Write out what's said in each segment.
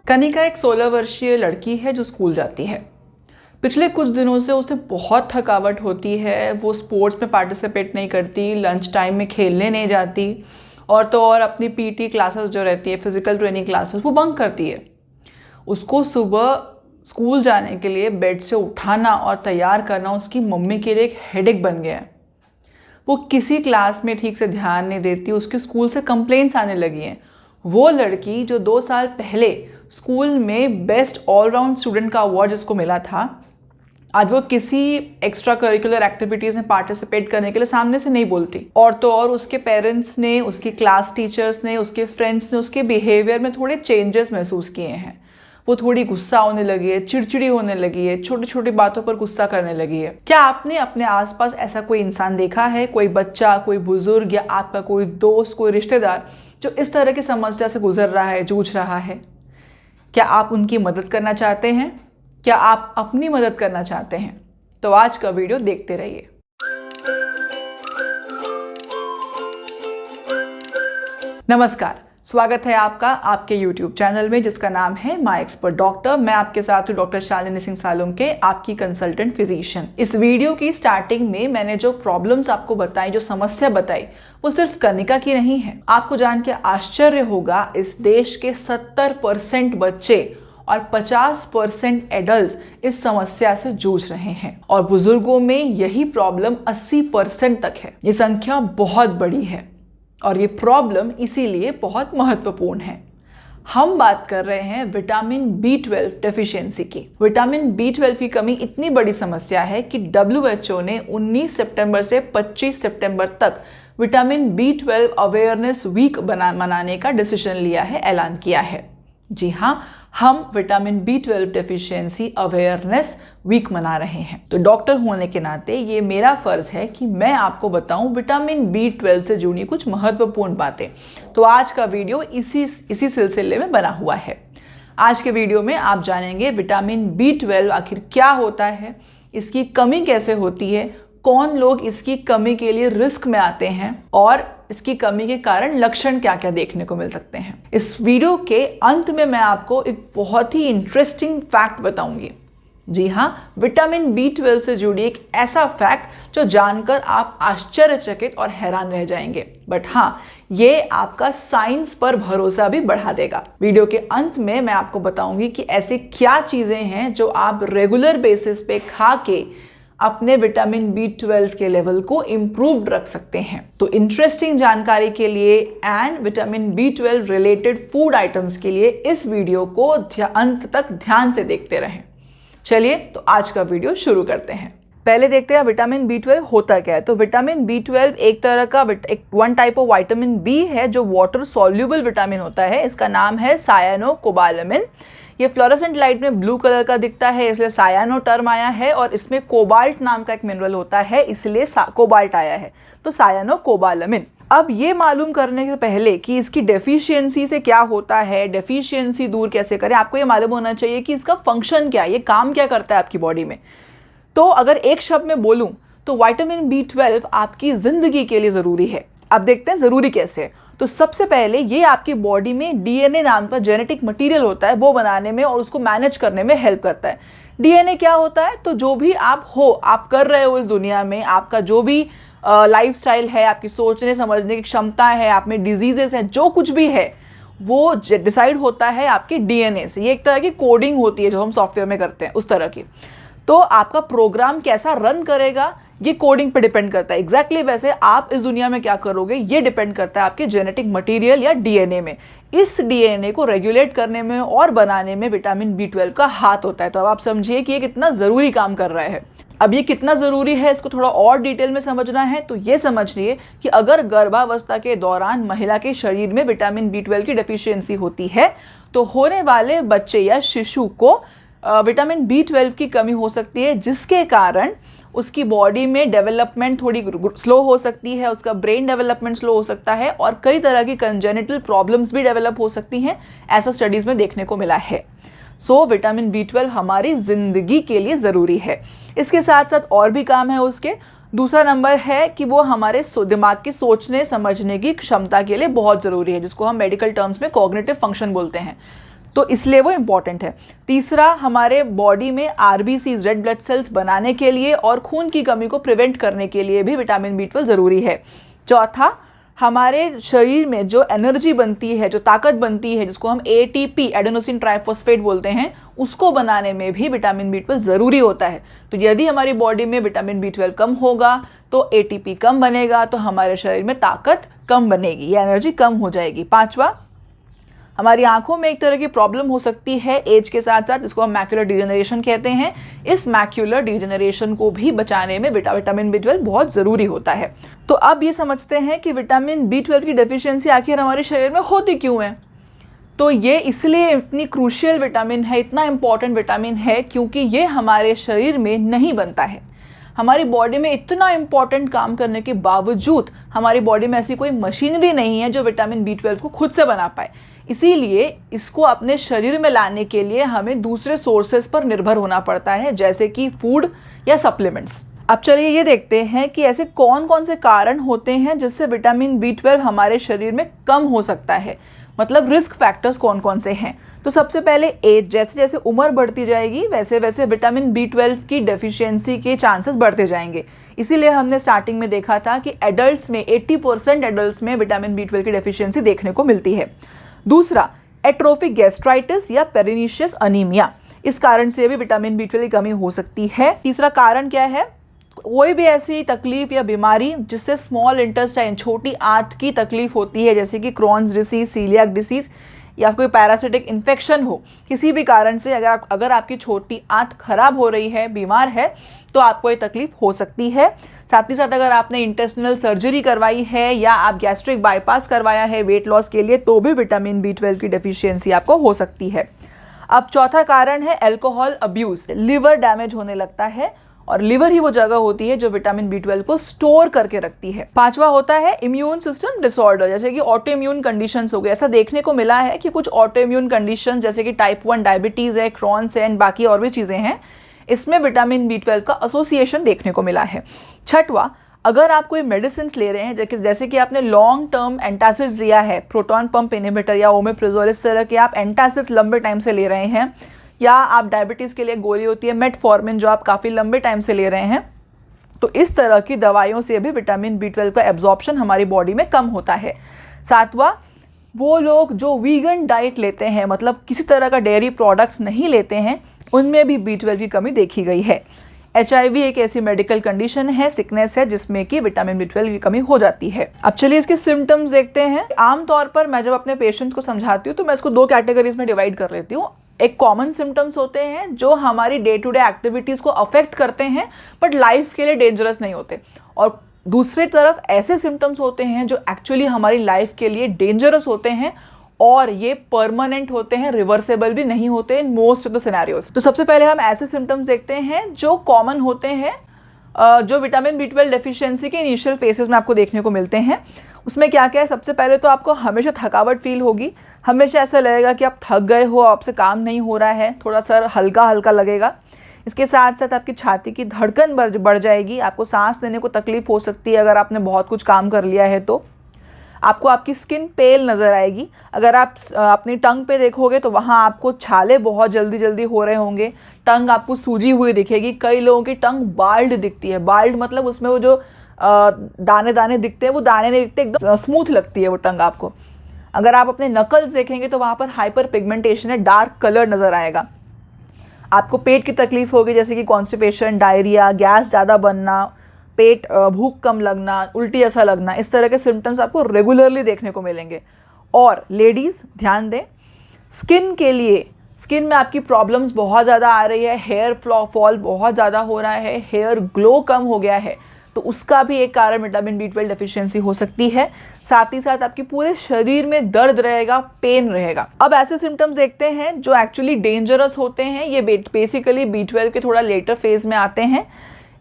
कनिका एक 16 वर्षीय लड़की है जो स्कूल जाती है। पिछले कुछ दिनों से उसे बहुत थकावट होती है। वो स्पोर्ट्स में पार्टिसिपेट नहीं करती, लंच टाइम में खेलने नहीं जाती और तो और अपनी पीटी क्लासेस जो रहती है, फिजिकल ट्रेनिंग क्लासेस, वो बंक करती है। उसको सुबह स्कूल जाने के लिए बेड से उठाना और तैयार करना उसकी मम्मी के लिए एक हेडेक बन गया है। वो किसी क्लास में ठीक से ध्यान नहीं देती, उसके स्कूल से कंप्लेंट्स आने लगी हैं। वो लड़की जो 2 साल पहले स्कूल में बेस्ट ऑलराउंड स्टूडेंट का अवार्ड जिसको मिला था, आज वो किसी एक्स्ट्रा करिकुलर एक्टिविटीज़ में पार्टिसिपेट करने के लिए सामने से नहीं बोलती। और तो और उसके पेरेंट्स ने, उसकी क्लास टीचर्स ने, उसके फ्रेंड्स ने उसके बिहेवियर में थोड़े चेंजेस महसूस किए हैं। वो थोड़ी गुस्सा होने लगी है, चिड़चिड़ी होने लगी है, छोटी छोटी बातों पर गुस्सा करने लगी है। क्या आपने अपने आसपास ऐसा कोई इंसान देखा है, कोई बच्चा, कोई बुजुर्ग या आपका कोई दोस्त, कोई रिश्तेदार जो इस तरह की समस्या से गुजर रहा है, जूझ रहा है? क्या आप उनकी मदद करना चाहते हैं? क्या आप अपनी मदद करना चाहते हैं? तो आज का वीडियो देखते रहिए। नमस्कार, स्वागत है आपका आपके YouTube चैनल में जिसका नाम है माय एक्सपर्ट डॉक्टर। मैं आपके साथ हूँ डॉक्टर शालिनी सिंह सालुंके, आपकी कंसल्टेंट फिजिशियन। इस वीडियो की स्टार्टिंग में मैंने जो प्रॉब्लम्स आपको बताई, जो समस्या बताई, वो सिर्फ कनिका की नहीं है। आपको जान के आश्चर्य होगा, इस देश के 70% बच्चे और 50% एडल्ट इस समस्या से जूझ रहे हैं और बुजुर्गों में यही प्रॉब्लम 80% तक है। ये संख्या बहुत बड़ी है और ये प्रॉब्लम इसीलिए बहुत महत्वपूर्ण है। हम बात कर रहे हैं विटामिन B12 डेफिशिएंसी की। विटामिन B12 की कमी इतनी बड़ी समस्या है कि WHO ने 19 सितंबर से 25 सितंबर तक विटामिन B12 अवेयरनेस वीक मनाने का डिसीजन लिया है, ऐलान किया है। जी हाँ, हम vitamin B12 deficiency awareness week मना रहे हैं। तो डॉक्टर होने के नाते ये मेरा फर्ज है कि मैं आपको बताऊं विटामिन B12 से जुड़ी कुछ महत्वपूर्ण बातें। तो आज का वीडियो इसी सिलसिले में बना हुआ है। आज के वीडियो में आप जानेंगे विटामिन B12 आखिर क्या होता है, इसकी कमी कैसे होती है, कौन लोग इसकी कमी के लिए रिस्क में आते हैं और इसकी कमी के कारण लक्षण क्या क्या देखने को मिल सकते हैं। इस वीडियो के अंत में मैं आपको एक बहुत ही इंटरेस्टिंग फैक्ट बताऊंगी। जी हाँ, विटामिन B12 से जुड़ी एक ऐसा फैक्ट जो जानकर आप आश्चर्यचकित और हैरान रह जाएंगे। बट हाँ, ये आपका साइंस पर भरोसा भी बढ़ा देगा। वीडियो के अंत में मैं आपको बताऊंगी कि ऐसी क्या चीजें हैं जो आप रेगुलर बेसिस पे खा के अपने विटामिन B12 के लेवल को इम्प्रूव्ड रख सकते हैं। तो इंटरेस्टिंग जानकारी के लिए and vitamin B12 related food items के लिए इस वीडियो को अंत तक ध्यान से देखते रहें। चलिए तो आज का वीडियो शुरू करते हैं। पहले देखते हैं विटामिन B12 होता क्या है। तो विटामिन B12 एक तरह का one type of vitamin B है जो वाटर सॉल्युबल विटामिन होता है। इसका नाम है सायानोकोबालामिन। ये फ्लोरेसेंट लाइट में ब्लू कलर का दिखता है, इसलिए सायानो टर्म आया है। और इसमें कोबाल्ट नाम का एक मिनरल होता है, इसलिए कोबाल्ट आया है। तो सायानोकोबालामिन। अब ये मालूम करने के पहले कि इसकी डेफिशिएंसी से क्या होता है, डेफिशिएंसी दूर कैसे करें, आपको ये मालूम होना चाहिए कि इसका फंक्शन क्या है, ये काम क्या करता है आपकी बॉडी में। तो अगर एक शब्द में बोलूं तो विटामिन B12 आपकी जिंदगी के लिए जरूरी है। अब देखते हैं जरूरी कैसे है। तो सबसे पहले ये आपकी बॉडी में DNA नाम का जेनेटिक मटेरियल होता है, वो बनाने में और उसको मैनेज करने में हेल्प करता है। DNA क्या होता है? तो जो भी आप हो, आप कर रहे हो इस दुनिया में, आपका जो भी लाइफस्टाइल है, आपकी सोचने समझने की क्षमता है, आप में डिजीजेस हैं, जो कुछ भी है वो डिसाइड होता है आपके DNA से। ये एक तरह की कोडिंग होती है जो हम सॉफ्टवेयर में करते हैं, उस तरह की। तो आपका प्रोग्राम कैसा रन करेगा ये कोडिंग पे डिपेंड करता है। एग्जैक्टली वैसे आप इस दुनिया में क्या करोगे ये डिपेंड करता है आपके जेनेटिक मटेरियल या DNA में। इस DNA को रेगुलेट करने में और बनाने में विटामिन B12 का हाथ होता है। तो अब आप समझिए कि ये कितना ज़रूरी काम कर रहा है। अब ये कितना ज़रूरी है इसको थोड़ा और डिटेल में समझना है तो ये समझिए कि अगर गर्भावस्था के दौरान महिला के शरीर में विटामिन B12 की डेफिशिएंसी होती है तो होने वाले बच्चे या शिशु को विटामिन B12 की कमी हो सकती है, जिसके कारण उसकी बॉडी में डेवलपमेंट थोड़ी स्लो हो सकती है, उसका ब्रेन डेवलपमेंट स्लो हो सकता है और कई तरह की कंजेनिटल प्रॉब्लम्स भी डेवलप हो सकती हैं। ऐसा स्टडीज़ में देखने को मिला है। सो विटामिन B12 हमारी जिंदगी के लिए ज़रूरी है। इसके साथ साथ और भी काम है उसके। दूसरा नंबर है कि वो हमारे दिमाग के सोचने समझने की क्षमता के लिए बहुत ज़रूरी है, जिसको हम मेडिकल टर्म्स में कॉग्निटिव फंक्शन बोलते हैं। तो इसलिए वो इम्पॉर्टेंट है। तीसरा, हमारे बॉडी में आरबीसीज रेड ब्लड सेल्स बनाने के लिए और खून की कमी को प्रिवेंट करने के लिए भी विटामिन B12 ज़रूरी है। चौथा, हमारे शरीर में जो एनर्जी बनती है, जो ताकत बनती है, जिसको हम ATP एडेनोसिन ट्राइफॉस्फेट बोलते हैं, उसको बनाने में भी विटामिन B12 ज़रूरी होता है। तो यदि हमारी बॉडी में विटामिन B12 कम होगा तो ATP कम बनेगा, तो हमारे शरीर में ताकत कम बनेगी या एनर्जी कम हो जाएगी। पांचवा, हमारी आंखों में एक तरह की प्रॉब्लम हो सकती है एज के साथ साथ, जिसको हम मैक्यूलर डिजेनरेशन कहते हैं। इस मैक्यूलर डिजेनरेशन को भी बचाने में विटामिन B12 बहुत ज़रूरी होता है। तो अब ये समझते हैं कि विटामिन B12 की डेफिशिएंसी आखिर हमारे शरीर में होती क्यों है। तो ये इसलिए इतनी क्रूशियल विटामिन है, इतना इम्पॉर्टेंट विटामिन है, क्योंकि ये हमारे शरीर में नहीं बनता है। हमारी बॉडी में इतना इम्पॉर्टेंट काम करने के बावजूद हमारी बॉडी में ऐसी कोई मशीनरी नहीं है जो विटामिन B12 को खुद से बना पाए। इसीलिए इसको अपने शरीर में लाने के लिए हमें दूसरे सोर्सेज पर निर्भर होना पड़ता है, जैसे कि फूड या सप्लीमेंट्स। अब चलिए ये देखते हैं कि ऐसे कौन कौन से कारण होते हैं जिससे विटामिन B12 हमारे शरीर में कम हो सकता है, मतलब रिस्क फैक्टर्स कौन कौन से हैं। तो सबसे पहले एज, जैसे जैसे उम्र बढ़ती जाएगी वैसे वैसे विटामिन B12 की डेफिशिएंसी के चांसेस बढ़ते जाएंगे। इसीलिए हमने स्टार्टिंग में देखा था कि एडल्ट्स में 80% एडल्ट्स में विटामिन B12 की डेफिशिएंसी देखने को मिलती है। दूसरा, एट्रोफिक गैस्ट्राइटिस या पेरिनिशियस अनीमिया, इस कारण से भी विटामिन B12 की कमी हो सकती है। तीसरा कारण क्या है, कोई भी ऐसी तकलीफ या बीमारी जिससे स्मॉल इंटेस्टाइन, छोटी आंत की तकलीफ होती है, जैसे कि क्रॉन्स डिसीज, सीलियाक डिसीज या कोई पैरासिटिक इन्फेक्शन हो, किसी भी कारण से अगर आपकी छोटी आंत खराब हो रही है, बीमार है, तो आपको ये तकलीफ हो सकती है। साथ ही साथ अगर आपने इंटेस्टिनल सर्जरी करवाई है या आप गैस्ट्रिक बाईपास करवाया है वेट लॉस के लिए, तो भी विटामिन B12 की डेफिशिएंसी आपको हो सकती है। अब चौथा कारण है अल्कोहल अब्यूज। लिवर डैमेज होने लगता है और लिवर ही वो जगह होती है जो विटामिन B12 को स्टोर करके रखती है। पांचवा होता है इम्यून सिस्टम डिसऑर्डर, जैसे कि ऑटो इम्यून कंडीशंस हो गए। ऐसा देखने को मिला है कि कुछ ऑटो इम्यून कंडीशन जैसे कि टाइप 1 डायबिटीज़ है, क्रॉन्स है एंड बाकी और भी चीज़ें हैं, इसमें विटामिन B12 का एसोसिएशन देखने को मिला है। छठवा, अगर आप कोई मेडिसिन ले रहे हैं, जैसे कि आपने लॉन्ग टर्म एंटासिड्स लिया है, प्रोटॉन पंप इनहिबिटर या ओमेप्राजोल, इस तरह के आप एंटासिड्स लंबे टाइम से ले रहे हैं, या आप डायबिटीज़ के लिए गोली होती है मेटफॉर्मिन जो आप काफ़ी लंबे टाइम से ले रहे हैं, तो इस तरह की दवाइयों से भी विटामिन B12 का एब्जॉर्प्शन हमारी बॉडी में कम होता है। सातवां, वो लोग जो वीगन डाइट लेते हैं, मतलब किसी तरह का डेयरी प्रोडक्ट्स नहीं लेते हैं, उनमें भी B12 की कमी देखी गई है। HIV एक ऐसी मेडिकल कंडीशन है, सिकनेस है, जिसमें कि विटामिन B12 की कमी हो जाती है। अब चलिए इसके सिम्टम्स देखते हैं। आमतौर पर मैं जब अपने पेशेंट्स को समझाती हूँ तो मैं इसको दो कैटेगरीज में डिवाइड कर लेती हूँ। एक कॉमन सिम्टम्स होते हैं जो हमारी डे टू डे एक्टिविटीज़ को अफेक्ट करते हैं बट लाइफ के लिए डेंजरस नहीं होते, और दूसरी तरफ ऐसे सिम्टम्स होते हैं जो एक्चुअली हमारी लाइफ के लिए डेंजरस होते हैं और ये परमानेंट होते हैं, रिवर्सेबल भी नहीं होते in most of the scenarios. तो सबसे पहले हम ऐसे सिम्टम्स देखते हैं जो कॉमन होते हैं, जो विटामिन B12 डेफिशिएंसी के इनिशियल फेसेस में आपको देखने को मिलते हैं। उसमें क्या क्या है, सबसे पहले तो आपको हमेशा थकावट फील होगी, हमेशा ऐसा लगेगा कि आप थक गए हो, आपसे काम नहीं हो रहा है, थोड़ा सर हल्का हल्का लगेगा। इसके साथ साथ आपकी छाती की धड़कन बढ़ जाएगी, आपको सांस लेने को तकलीफ हो सकती है अगर आपने बहुत कुछ काम कर लिया है तो। आपको आपकी स्किन पेल नज़र आएगी। अगर आप अपनी टंग पे देखोगे तो वहाँ आपको छाले बहुत जल्दी जल्दी हो रहे होंगे, टंग आपको सूजी हुई दिखेगी। कई लोगों की टंग बाल्ड दिखती है, बाल्ड मतलब उसमें वो जो दाने दाने दिखते हैं वो दाने नहीं दिखते, एकदम स्मूथ लगती है वो टंग आपको। अगर आप अपने नकल्स देखेंगे तो वहाँ पर हाइपर पिगमेंटेशन है, डार्क कलर नज़र आएगा। आपको पेट की तकलीफ होगी, जैसे कि कॉन्स्टिपेशन, डायरिया, गैस ज़्यादा बनना, पेट भूख कम लगना, उल्टी ऐसा लगना, इस तरह के सिम्टम्स आपको रेगुलरली देखने को मिलेंगे। और लेडीज़ ध्यान दें, स्किन के लिए, स्किन में आपकी प्रॉब्लम्स बहुत ज़्यादा आ रही है, हेयर फॉल बहुत ज़्यादा हो रहा है, हेयर ग्लो कम हो गया है, तो उसका भी एक कारण विटामिन B12 डेफिशिएंसी हो सकती है। साथ ही साथ आपके पूरे शरीर में दर्द रहेगा, पेन रहेगा। अब ऐसे सिम्टम्स देखते हैं जो एक्चुअली डेंजरस होते हैं, ये बेसिकली B12 के थोड़ा लेटर फेज में आते हैं।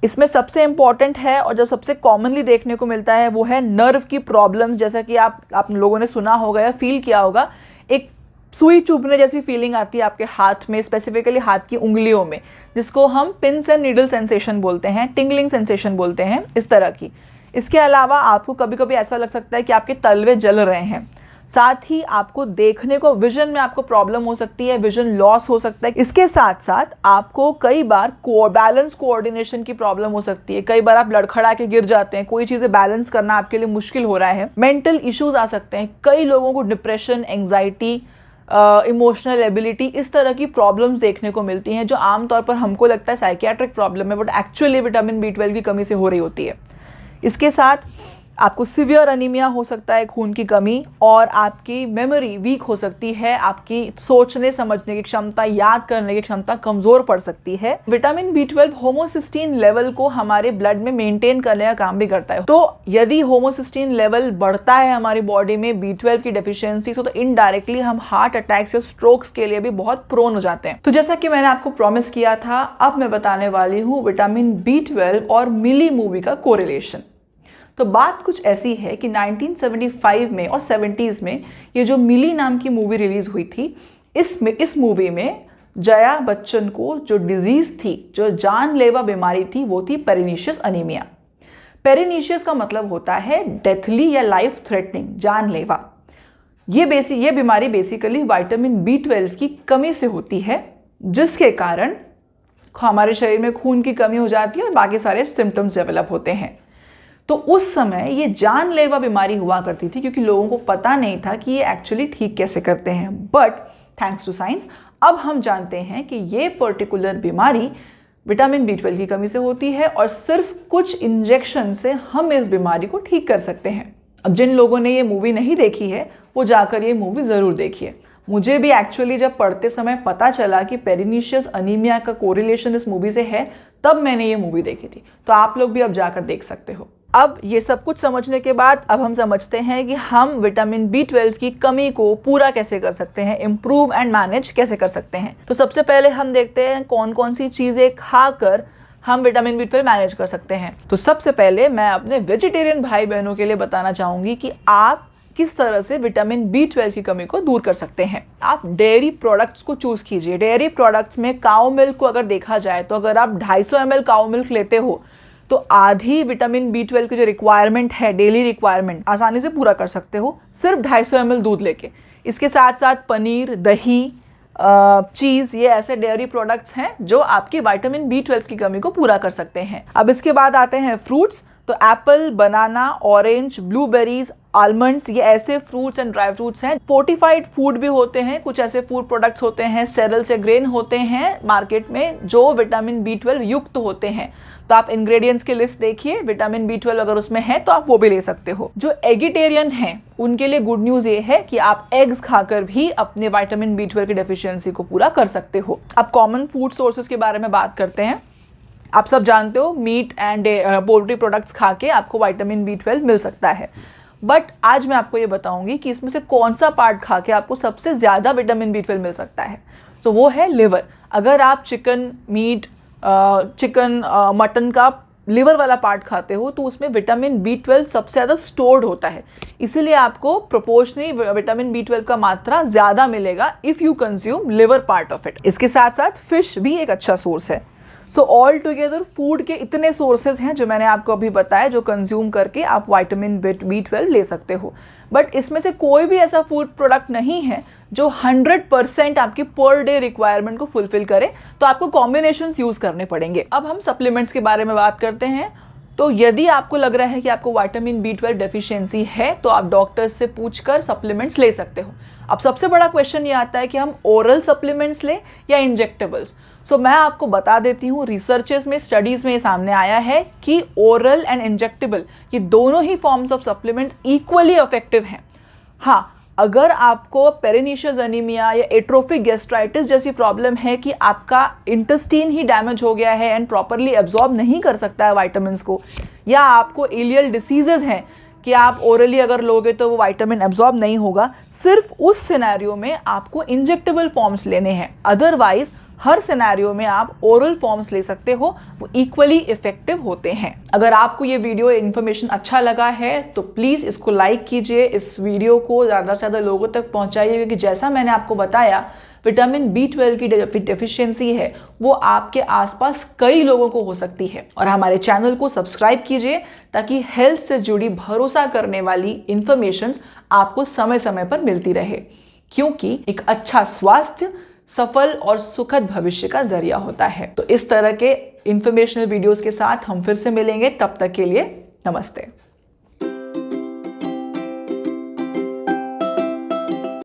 इसमें सबसे इम्पॉर्टेंट है और जो सबसे कॉमनली देखने को मिलता है वो है नर्व की प्रॉब्लम्स। जैसा कि आप लोगों ने सुना होगा या फील किया होगा, एक सुई चुभने जैसी फीलिंग आती है आपके हाथ में, स्पेसिफिकली हाथ की उंगलियों में, जिसको हम पिंस एंड नीडल सेंसेशन बोलते हैं, टिंगलिंग सेंसेशन बोलते हैं, इस तरह की। इसके अलावा आपको कभी कभी ऐसा लग सकता है कि आपके तलवे जल रहे हैं। साथ ही आपको देखने को, विजन में आपको प्रॉब्लम हो सकती है, विजन लॉस हो सकता है। इसके साथ साथ आपको कई बार बैलेंस कोऑर्डिनेशन की प्रॉब्लम हो सकती है। कई बार आप लड़खड़ा के गिर जाते हैं, कोई चीजें बैलेंस करना आपके लिए मुश्किल हो रहा है। मेंटल इश्यूज आ सकते हैं, कई लोगों को डिप्रेशन, एंग्जाइटी, इमोशनल एबिलिटी, इस तरह की प्रॉब्लम्स देखने को मिलती हैं जो आमतौर पर हमको लगता है साइकियाट्रिक प्रॉब्लम है, बट एक्चुअली विटामिन B12 की कमी से हो रही होती है। इसके साथ आपको सीवियर अनीमिया हो सकता है, खून की कमी, और आपकी मेमोरी वीक हो सकती है, आपकी सोचने समझने की क्षमता, याद करने की क्षमता कमजोर पड़ सकती है। विटामिन B12 होमोसिस्टीन लेवल को हमारे ब्लड में मेंटेन करने का काम भी करता है। तो यदि होमोसिस्टीन लेवल बढ़ता है हमारी बॉडी में B12 की डेफिशिएंसी, तो इनडायरेक्टली हम हार्ट अटैक्स या स्ट्रोक्स के लिए भी बहुत प्रोन हो जाते हैं। तो जैसा कि मैंने आपको प्रॉमिस किया था, अब मैं बताने वाली हूँ विटामिन B12 और मिली मूवी का कोरिलेशन। तो बात कुछ ऐसी है कि 1975 में और 70s में ये जो मिली नाम की मूवी रिलीज हुई थी, इस मूवी में जया बच्चन को जो डिजीज थी, जो जानलेवा बीमारी थी, वो थी पेरिनीशियस अनीमिया। पेरिनीशियस का मतलब होता है डेथली या लाइफ थ्रेटनिंग, जानलेवा। ये बीमारी बेसिकली विटामिन B12 की कमी से होती है, जिसके कारण हमारे शरीर में खून की कमी हो जाती है और बाकी सारे सिम्टम्स डेवलप होते हैं। तो उस समय ये जानलेवा बीमारी हुआ करती थी, क्योंकि लोगों को पता नहीं था कि ये एक्चुअली ठीक कैसे करते हैं। बट थैंक्स टू साइंस अब हम जानते हैं कि ये पर्टिकुलर बीमारी विटामिन B12 की कमी से होती है, और सिर्फ कुछ इंजेक्शन से हम इस बीमारी को ठीक कर सकते हैं। अब जिन लोगों ने ये मूवी नहीं देखी है, वो जाकर ये मूवी ज़रूर देखिए। मुझे भी एक्चुअली जब पढ़ते समय पता चला कि पेरिनीशियस अनीमिया का कोरिलेशन इस मूवी से है, तब मैंने ये मूवी देखी थी। तो आप लोग भी अब जाकर देख सकते हो। अब ये सब कुछ समझने के बाद अब हम समझते हैं कि हम विटामिन B12 की कमी को पूरा कैसे कर सकते हैं, इम्प्रूव एंड मैनेज कैसे कर सकते हैं। तो सबसे पहले हम देखते हैं कौन कौन सी चीज़ें खाकर हम विटामिन B12 मैनेज कर सकते हैं। तो सबसे पहले मैं अपने वेजिटेरियन भाई बहनों के लिए बताना चाहूँगी कि आप किस तरह से विटामिन B12 की कमी को दूर कर सकते हैं। आप डेयरी प्रोडक्ट्स को चूज कीजिए। डेयरी प्रोडक्ट्स में काऊ मिल्क को अगर देखा जाए तो अगर आप 250 ml काऊ मिल्क लेते हो तो आधी विटामिन B12 की जो रिक्वायरमेंट है, डेली रिक्वायरमेंट, आसानी से पूरा कर सकते हो सिर्फ 250 ml दूध लेके। इसके साथ साथ पनीर, दही, चीज़, ये ऐसे डेयरी प्रोडक्ट्स हैं जो आपकी विटामिन B12 की कमी को पूरा कर सकते हैं। अब इसके बाद आते हैं फ्रूट्स। तो एप्पल, बनाना, ऑरेंज, ब्लूबेरीज, आलमंड्स, ये ऐसे फ्रूट्स एंड ड्राई फ्रूट्स हैं। फोर्टिफाइड फूड भी होते हैं, कुछ ऐसे फूड प्रोडक्ट्स होते हैं, सेरेल्स या ग्रेन होते हैं मार्केट में जो विटामिन B12 युक्त होते हैं। तो आप इंग्रेडिएंट्स की लिस्ट देखिए, विटामिन B12 अगर उसमें है तो आप वो भी ले सकते हो। जो एगिटेरियन हैं उनके लिए गुड न्यूज ये है कि आप एग्स खाकर भी अपने विटामिन B12 की डेफिशिएंसी को पूरा कर सकते हो। अब कॉमन फूड सोर्सेज के बारे में बात करते हैं। आप सब जानते हो मीट एंड पोल्ट्री प्रोडक्ट्स खा के आपको विटामिन B12 मिल सकता है, बट आज मैं आपको ये बताऊंगी कि इसमें से कौन सा पार्ट खा के आपको सबसे ज़्यादा विटामिन B12 मिल सकता है। तो वो है लिवर। अगर आप चिकन, मटन का लिवर वाला पार्ट खाते हो तो उसमें विटामिन B12 सबसे ज़्यादा स्टोर्ड होता है, इसीलिए आपको प्रोपोर्शनली विटामिन B12 का मात्रा ज़्यादा मिलेगा if you consume liver part of it. इसके साथ साथ फिश भी एक अच्छा सोर्स है। सो ऑल टुगेदर फूड के इतने सोर्सेज हैं जो मैंने आपको अभी बताया, जो कंज्यूम करके आप विटामिन B12 ले सकते हो। बट इसमें से कोई भी ऐसा फूड प्रोडक्ट नहीं है जो 100% आपकी पर डे रिक्वायरमेंट को फुलफिल करे, तो आपको कॉम्बिनेशंस यूज करने पड़ेंगे। अब हम सप्लीमेंट्स के बारे में बात करते हैं। तो यदि आपको लग रहा है कि आपको विटामिन B12 डेफिशिएंसी है तो आप डॉक्टर से पूछकर सप्लीमेंट्स ले सकते हो। अब सबसे बड़ा क्वेश्चन ये आता है कि हम ओरल सप्लीमेंट्स लें या इंजेक्टेबल्स। सो मैं आपको बता देती हूँ, रिसर्चेस में, स्टडीज में ये सामने आया है कि ओरल एंड इंजेक्टेबल ये दोनों ही forms of supplements equally effective हैं। हाँ, अगर आपको पेरिनीशियस अनीमिया या एट्रोफिक गैस्ट्राइटिस जैसी प्रॉब्लम है कि आपका इंटेस्टाइन ही डैमेज हो गया है एंड प्रॉपरली एब्जॉर्ब नहीं कर सकता है विटामिन्स को, या आपको इलियल डिसीजेज हैं कि आप ओरली अगर लोगे तो वो विटामिन एब्जॉर्ब नहीं होगा, सिर्फ उस सिनेरियो में आपको इंजेक्टेबल फॉर्म्स लेने हैं। अदरवाइज हर सिनेरियो में आप ओरल फॉर्म्स ले सकते हो, वो इक्वली इफेक्टिव होते हैं। अगर आपको ये वीडियो इन्फॉर्मेशन अच्छा लगा है तो प्लीज़ इसको लाइक कीजिए, इस वीडियो को ज़्यादा से ज़्यादा लोगों तक पहुँचाइए, क्योंकि जैसा मैंने आपको बताया विटामिन B12 की डेफिशिएंसी है वो आपके आसपास कई लोगों को हो सकती है। और हमारे चैनल को सब्सक्राइब कीजिए ताकि हेल्थ से जुड़ी भरोसा करने वाली इंफॉर्मेशन आपको समय समय पर मिलती रहे, क्योंकि एक अच्छा स्वास्थ्य सफल और सुखद भविष्य का जरिया होता है। तो इस तरह के इंफॉर्मेशनल वीडियोस के साथ हम फिर से मिलेंगे, तब तक के लिए नमस्ते।